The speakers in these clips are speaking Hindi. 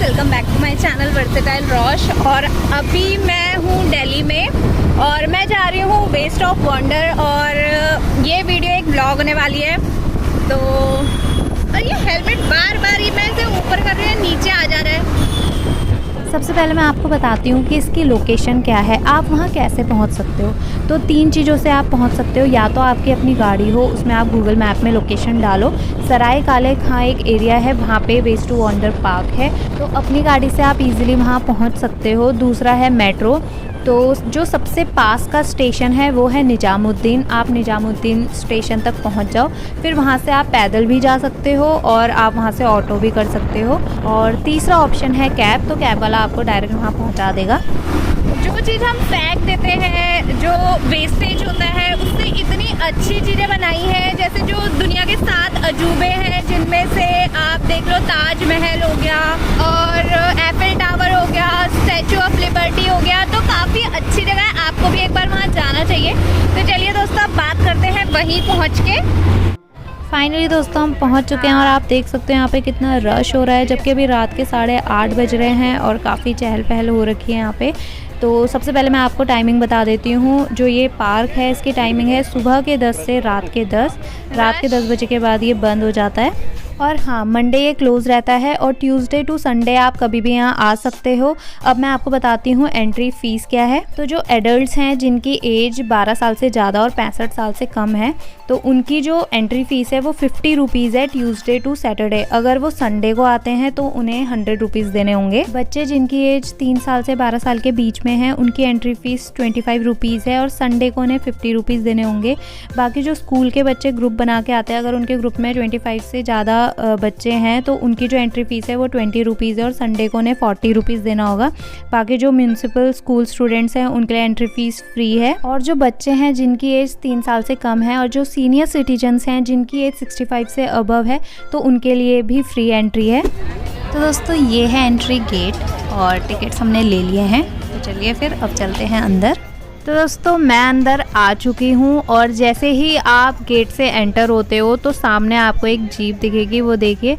Welcome back to my channel versatile Rosh. और अभी मैं हूँ दिल्ली में और मैं जा रही हूँ वेस्ट ऑफ वंडर। और ये वीडियो एक ब्लॉग होने वाली है। तो और ये हेलमेट बार बार ही मैं इसे ऊपर कर रही हूँ, नीचे आ जा रहा है। सबसे पहले मैं आपको बताती हूँ कि इसकी लोकेशन क्या है, आप वहाँ कैसे पहुँच सकते हो। तो 3 चीज़ों से आप पहुँच सकते हो। या तो आपकी अपनी गाड़ी हो, उसमें आप गूगल मैप में लोकेशन डालो, सराय काले खां एक एरिया है, वहाँ पे वेस्ट टू वंडर पार्क है, तो अपनी गाड़ी से आप इजीली वहाँ पहुँच सकते हो। दूसरा है मेट्रो। तो जो सबसे पास का स्टेशन है वो है निजामुद्दीन। आप निजामुद्दीन स्टेशन तक पहुंच जाओ, फिर वहां से आप पैदल भी जा सकते हो और आप वहां से ऑटो भी कर सकते हो। और तीसरा ऑप्शन है कैब, तो कैब वाला आपको डायरेक्ट वहां पहुंचा देगा। जो चीज़ हम फेंक देते हैं, जो वेस्टेज होता है, उससे इतनी अच्छी चीज़ें बनाई हैं। जैसे जो दुनिया के 7 अजूबे हैं, जिनमें से आप देख लो ताजमहल हो गया और एफिल टावर हो गया, स्टैचू ऑफ लिबर्टी हो गया। तो काफ़ी अच्छी जगह है, आपको भी एक बार वहाँ जाना चाहिए। तो चलिए दोस्तों, अब बात करते हैं वहीं पहुँच के। फाइनली दोस्तों हम पहुंच चुके हैं और आप देख सकते हो यहाँ पे कितना रश हो रहा है, जबकि अभी रात के 8:30 बज रहे हैं और काफ़ी चहल पहल हो रखी है यहाँ पे। तो सबसे पहले मैं आपको टाइमिंग बता देती हूँ। जो ये पार्क है इसकी टाइमिंग है सुबह के 10 से रात के 10। रात के 10 बजे के बाद ये बंद हो जाता है। और हाँ, मंडे ये क्लोज़ रहता है और ट्यूसडे टू संडे आप कभी भी यहाँ आ सकते हो। अब मैं आपको बताती हूँ एंट्री फ़ीस क्या है। तो जो एडल्ट्स हैं जिनकी एज 12 साल से ज़्यादा और 65 साल से कम है, तो उनकी जो एंट्री फ़ीस है वो 50 रुपीज़ है ट्यूसडे टू सैटरडे। अगर वो संडे को आते हैं तो उन्हें 100 रुपीज़ देने होंगे। बच्चे जिनकी एज 3 साल से 12 साल के बीच में है, उनकी एंट्री फ़ीस 25 रुपीज़ है और संडे को उन्हें 50 रुपीज़ देने होंगे। बाकी जो स्कूल के बच्चे ग्रुप बना के आते हैं, अगर उनके ग्रुप में 25 से ज़्यादा बच्चे हैं तो उनकी जो एंट्री फ़ीस है वो 20 रुपीज़ है और संडे को उन्हें 40 रुपीज़ देना होगा। बाकी जो म्यूनसिपल स्कूल स्टूडेंट्स हैं उनके लिए एंट्री फ़ीस फ्री है। और जो बच्चे हैं जिनकी एज 3 साल से कम है और जो सीनियर सिटीजन्स हैं जिनकी एज 65 से अबव है, तो उनके लिए भी फ्री एंट्री है। तो दोस्तों ये है एंट्री गेट और टिकट्स हमने ले लिए हैं। तो चलिए फिर अब चलते हैं अंदर। तो दोस्तों मैं अंदर आ चुकी हूँ और जैसे ही आप गेट से एंटर होते हो तो सामने आपको एक जीप दिखेगी। वो देखिए,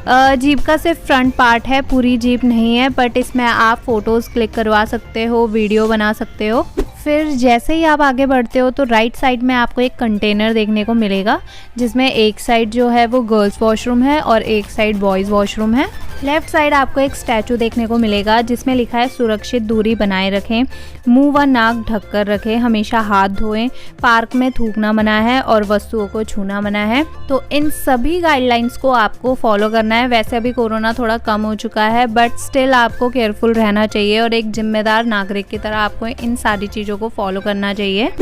जीप का सिर्फ फ्रंट पार्ट है, पूरी जीप नहीं है, बट इसमें आप फ़ोटोज़ क्लिक करवा सकते हो, वीडियो बना सकते हो। फिर जैसे ही आप आगे बढ़ते हो तो राइट साइड में आपको एक कंटेनर देखने को मिलेगा, जिसमें एक साइड जो है वो गर्ल्स वॉशरूम है और एक साइड बॉयज़ वॉशरूम है। लेफ़्ट साइड आपको एक स्टैचू देखने को मिलेगा जिसमें लिखा है सुरक्षित दूरी बनाए रखें, मुंह व नाक ढक कर रखें, हमेशा हाथ धोएं, पार्क में थूकना मना है और वस्तुओं को छूना मना है। तो इन सभी गाइडलाइंस को आपको फॉलो करना है। वैसे अभी कोरोना थोड़ा कम हो चुका है, बट स्टिल आपको केयरफुल रहना चाहिए और एक जिम्मेदार नागरिक की तरह आपको इन सारी चीज़ों को फॉलो करना चाहिए।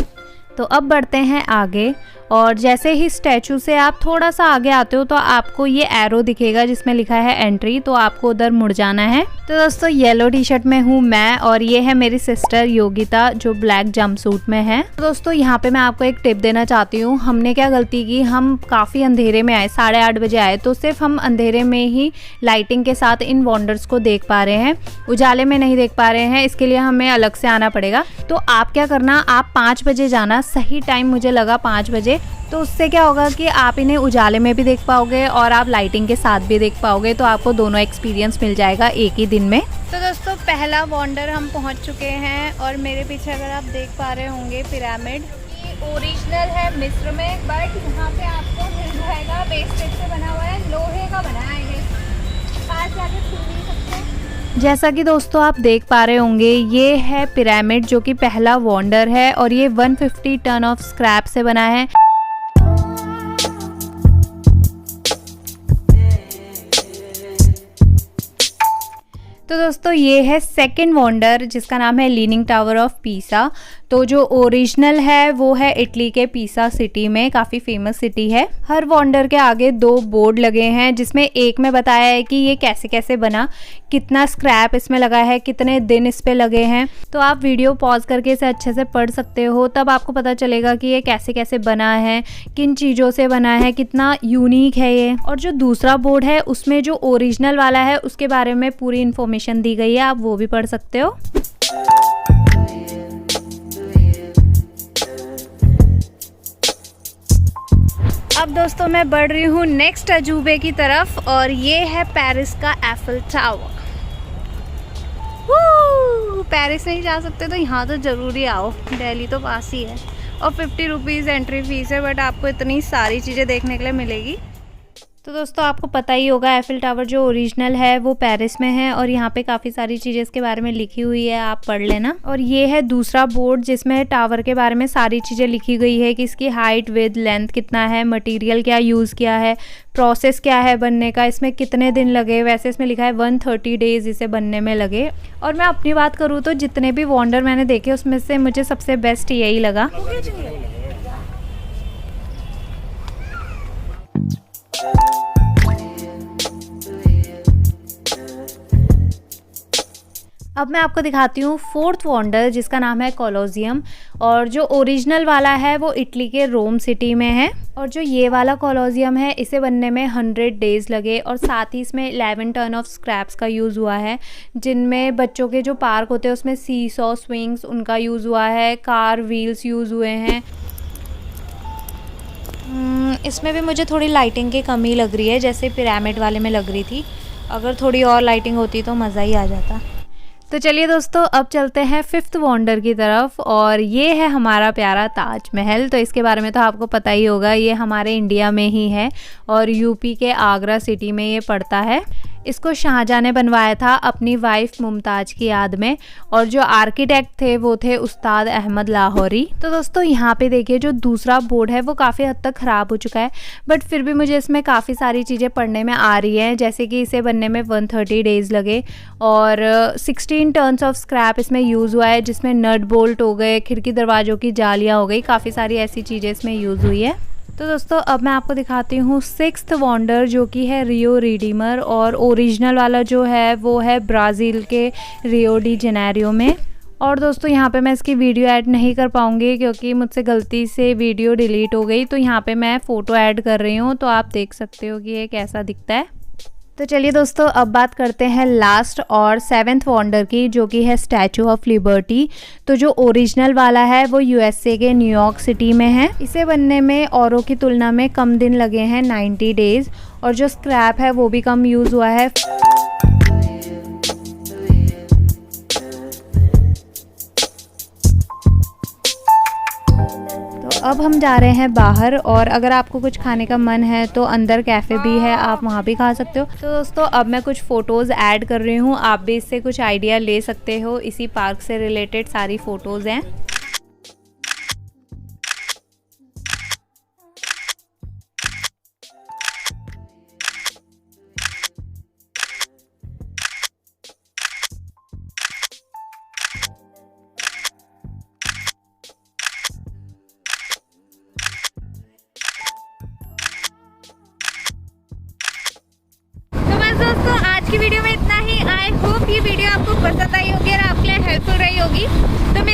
तो अब बढ़ते हैं आगे और जैसे ही स्टैचू से आप थोड़ा सा आगे आते हो तो आपको ये एरो दिखेगा जिसमें लिखा है एंट्री, तो आपको उधर मुड़ जाना है। तो दोस्तों येलो टी शर्ट में हूँ मैं और ये है मेरी सिस्टर योगिता जो ब्लैक जंपसूट में है। तो दोस्तों यहाँ पे मैं आपको एक टिप देना चाहती हूँ। हमने क्या गलती की, हम काफ़ी अंधेरे में आए, 8:30 बजे आए, तो सिर्फ हम अंधेरे में ही लाइटिंग के साथ इन वंडर्स को देख पा रहे हैं, उजाले में नहीं देख पा रहे हैं। इसके लिए हमें अलग से आना पड़ेगा। तो आप क्या करना, आप 5 बजे जाना, सही टाइम मुझे लगा 5 बजे। तो उससे क्या होगा कि आप इन्हें उजाले में भी देख पाओगे और आप लाइटिंग के साथ भी देख पाओगे, तो आपको दोनों एक्सपीरियंस मिल जाएगा एक ही दिन में। तो दोस्तों पहला वंडर हम पहुंच चुके हैं और मेरे पीछे अगर आप देख पा रहे होंगे पिरामिड, ये ओरिजिनल है मिस्र में, बट यहाँ पे आपको मिल जाएगा वेस्टेज से बना हुआ है, लोहे का बना है ये, पास जाके छू नहीं सकते। जैसा कि दोस्तों आप देख पा रहे होंगे, ये है पिरामिड जो कि पहला वंडर है और ये 150 टन ऑफ स्क्रैप से बना है। तो दोस्तों ये है सेकंड वंडर जिसका नाम है लीनिंग टावर ऑफ पीसा। तो जो ओरिजिनल है वो है इटली के पीसा सिटी में, काफ़ी फेमस सिटी है। हर वंडर के आगे 2 बोर्ड लगे हैं जिसमें एक में बताया है कि ये कैसे कैसे बना, कितना स्क्रैप इसमें लगा है, कितने दिन इस पे लगे हैं। तो आप वीडियो पॉज करके इसे अच्छे से पढ़ सकते हो, तब आपको पता चलेगा कि ये कैसे कैसे बना है, किन चीज़ों से बना है, कितना यूनिक है ये। और जो दूसरा बोर्ड है उसमें जो ओरिजिनल वाला है उसके बारे में पूरी इन्फॉर्मेशन दी गई है, आप वो भी पढ़ सकते हो। अब दोस्तों मैं बढ़ रही हूँ नेक्स्ट अजूबे की तरफ और ये है पेरिस का एफिल टावर। पेरिस नहीं जा सकते तो यहाँ तो ज़रूरी आओ, दिल्ली तो पास ही है। और 50 रुपीज़ एंट्री फीस है, बट आपको इतनी सारी चीज़ें देखने के लिए मिलेगी। तो दोस्तों आपको पता ही होगा एफिल टावर जो ओरिजिनल है वो पेरिस में है और यहाँ पे काफ़ी सारी चीज़ें इसके बारे में लिखी हुई है, आप पढ़ लेना। और ये है दूसरा बोर्ड जिसमें टावर के बारे में सारी चीज़ें लिखी गई है कि इसकी हाइट विड्थ लेंथ कितना है, मटेरियल क्या यूज़ किया है, प्रोसेस क्या है बनने का, इसमें कितने दिन लगे। वैसे इसमें लिखा है 130 डेज़ इसे बनने में लगे। और मैं अपनी बात करूँ तो जितने भी वंडर मैंने देखे उसमें से मुझे सबसे बेस्ट यही लगा। अब मैं आपको दिखाती हूँ फोर्थ वंडर जिसका नाम है कोलोसियम। और जो ओरिजिनल वाला है वो इटली के रोम सिटी में है। और जो ये वाला कोलोसियम है इसे बनने में 100 डेज़ लगे। और साथ ही इसमें 11 टन ऑफ स्क्रैप्स का यूज़ हुआ है, जिनमें बच्चों के जो पार्क होते हैं उसमें सीसॉ स्विंग्स उनका यूज़ हुआ है, कार व्हील्स यूज़ हुए हैं। इसमें भी मुझे थोड़ी लाइटिंग की कमी लग रही है, जैसे पिरामिड वाले में लग रही थी। अगर थोड़ी और लाइटिंग होती तो मज़ा ही आ जाता। तो चलिए दोस्तों अब चलते हैं फिफ्थ वंडर की तरफ, और ये है हमारा प्यारा ताजमहल। तो इसके बारे में तो आपको पता ही होगा, ये हमारे इंडिया में ही है और यूपी के आगरा सिटी में ये पड़ता है। इसको शाहजहाँ ने बनवाया था अपनी वाइफ मुमताज़ की याद में, और जो आर्किटेक्ट थे वो थे उस्ताद अहमद लाहौरी। तो दोस्तों यहाँ पे देखिए जो दूसरा बोर्ड है वो काफ़ी हद तक ख़राब हो चुका है, बट फिर भी मुझे इसमें काफ़ी सारी चीज़ें पढ़ने में आ रही हैं, जैसे कि इसे बनने में 130 डेज़ लगे और 16 टन्स ऑफ स्क्रैप इसमें यूज़ हुआ है, जिसमें नट बोल्ट हो गए, खिड़की दरवाज़ों की जालियाँ हो गई, काफ़ी सारी ऐसी चीज़ें इसमें यूज़ हुई है। तो दोस्तों अब मैं आपको दिखाती हूँ सिक्स्थ वंडर जो कि है रियो रिडीमर। और ओरिजिनल वाला जो है वो है ब्राज़ील के रियो डी जेनेरियो में। और दोस्तों यहाँ पे मैं इसकी वीडियो ऐड नहीं कर पाऊँगी क्योंकि मुझसे गलती से वीडियो डिलीट हो गई, तो यहाँ पे मैं फ़ोटो ऐड कर रही हूँ, तो आप देख सकते हो कि ये कैसा दिखता है। तो चलिए दोस्तों अब बात करते हैं लास्ट और 7th वंडर की, जो कि है स्टैचू ऑफ लिबर्टी। तो जो ओरिजिनल वाला है वो यूएसए के न्यूयॉर्क सिटी में है। इसे बनने में औरों की तुलना में कम दिन लगे हैं, 90 डेज़। और जो स्क्रैप है वो भी कम यूज़ हुआ है। अब हम जा रहे हैं बाहर, और अगर आपको कुछ खाने का मन है तो अंदर कैफ़े भी है, आप वहाँ भी खा सकते हो। तो दोस्तों अब मैं कुछ फ़ोटोज़ ऐड कर रही हूँ, आप भी इससे कुछ आइडिया ले सकते हो। इसी पार्क से रिलेटेड सारी फ़ोटोज़ हैं। दोस्तों आज की वीडियो में इतना ही। आई होप ये वीडियो आपको पसंद आई होगी और आपके लिए हेल्पफुल रही होगी। तो